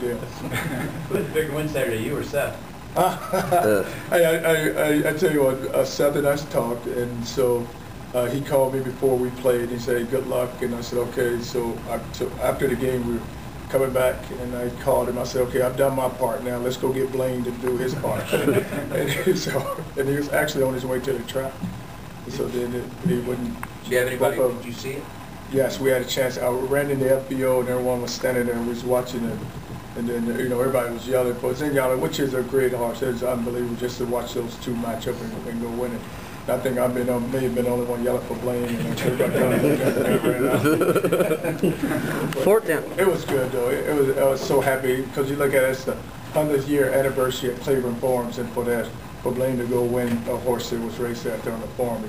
deal. Who had the bigger win Saturday, you or Seth? I tell you what, Seth and I talked, and so he called me before we played. He said, good luck, and I said, okay. So after the game, we were coming back, and I called him. I said, okay, I've done my part now. Let's go get Blaine to do his part. and he was actually on his way to the track. So then he wouldn't. Did you have anybody? Did you see it? Yes, we had a chance. I ran in the FBO, and everyone was standing there and was watching it. And then, everybody was yelling for us. And yelling, which is a great horse. It's unbelievable just to watch those two match up and go win it. I think may have been the only one yelling for Blaine. And Fourth down. It was good, though. I was so happy because you look at it, it's the 100th year anniversary at Cleveland Farms, and for Blaine to go win a horse that was raced out there on the farm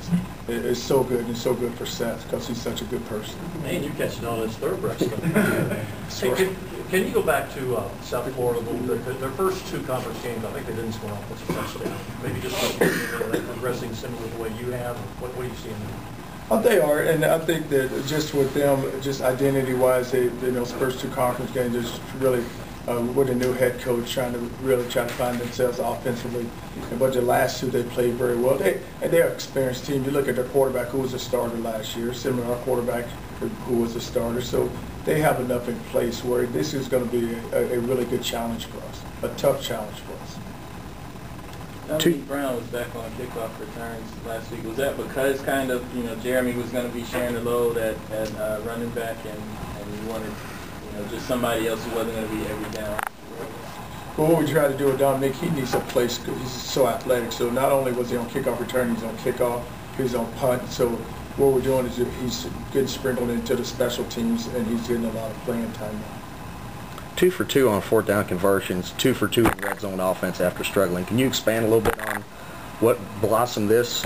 it's so good, and it's so good for Seth because he's such a good person. Man, you're catching all this thoroughbred stuff. Hey, can you go back to South Florida a little bit? Their first two conference games, I think they didn't score off with a touchdown. Maybe just progressing similar to the way you have. What do you see in them? Oh, they are, and I think that just with them, just identity-wise, those first two conference games, just really with a new head coach trying to find themselves offensively. But the last two, they played very well. They're an experienced team. You look at their quarterback, who was a starter last year, similar to our quarterback who was a starter. So they have enough in place where this is going to be a really good challenge for us, a tough challenge for us. Dominique Brown was back on kickoff returns last week. Was that because kind of, Jeremy was going to be sharing the load at running back and you wanted, just somebody else who wasn't going to be every down? Well, what we try to do with Dominique, he needs a place because he's so athletic. So not only was he on kickoff return, he's on kickoff, he's on punt. So what we're doing is he's getting sprinkled into the special teams, and he's getting a lot of playing time now. 2 for 2 on fourth down conversions, 2 for 2 in red zone offense after struggling. Can you expand a little bit on what blossomed this?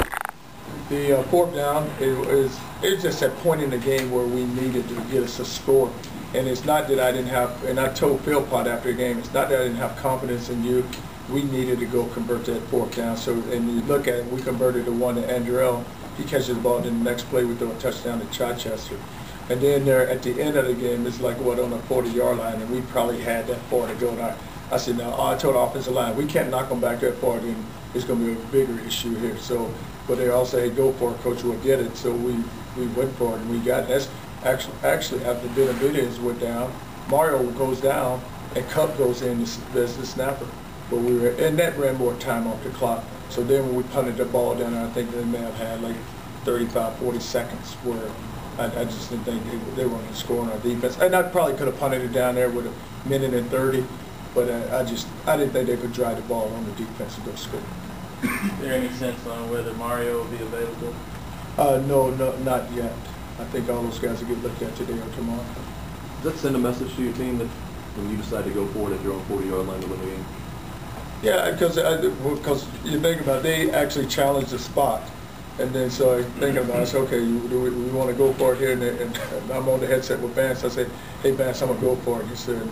The fourth down, it was just that point in the game where we needed to get us a score. And it's not that I didn't have, and I told Philpott after the game, it's not that I didn't have confidence in you. We needed to go convert that fourth down. So, and you look at it, we converted the one to Andrell. He catches the ball, and then the next play we throw a touchdown to Chichester. And then there at the end of the game, it's like on the 40-yard line, and we probably had that far to go. And I said, now, I told the offensive line, we can't knock them back that far, then it's going to be a bigger issue here. So, but they all say, hey, go for it, coach, we'll get it. So we went for it, and we got it. That's actually after Benavidez went down, Mario goes down, and Cup goes in as the snapper. But and that ran more time off the clock. So then when we punted the ball down there, I think they may have had like 35, 40 seconds where I just didn't think they were going to score on our defense. And I probably could have punted it down there with a minute and 30, but I didn't think they could drive the ball on the defense to go score. Is there any sense on whether Mario will be available? No, not yet. I think all those guys will get looked at today or tomorrow. Does that send a message to your team that when you decide to go for it at your own 40-yard line to win the game? Yeah, because you think about it, they actually challenged the spot. And then so I think about it, I said, okay, we want to go for it here. And I'm on the headset with Vance. I said, hey, Vance, I'm going to go for it. He said,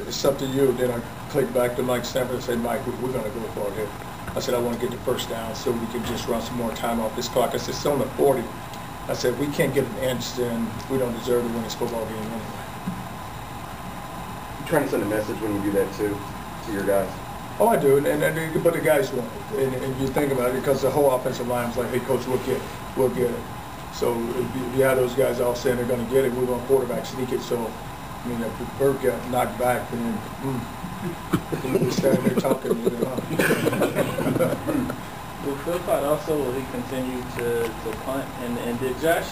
it's up to you. Then I clicked back to Mike Stanford and said, Mike, we're going to go for it here. I said, I want to get the first down so we can just run some more time off this clock. I said, it's on the 40. I said, we can't get an inch, then we don't deserve to win this football game anyway. You trying to send a message when you do that too, to your guys? Oh, I do, but the guys want it. And you think about it, because the whole offensive line was like, hey, coach, we'll get it. So if you have those guys all saying they're going to get it, we're going to quarterback sneak it. So, I mean, if Burt got knocked back, then we're standing there talking. Well, Philpott also, will he continue to punt? And did Josh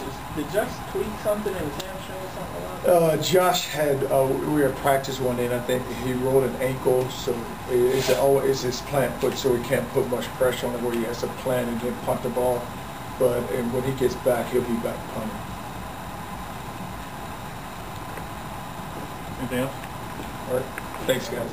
tweak something in his hamstring or something like that? Josh had, we were at practice one day, and I think he rolled an ankle, so it's his plant foot, so he can't put much pressure on it where he has to plant and then punt the ball. But when he gets back, he'll be back punting. Anything else? All right. Thanks, guys.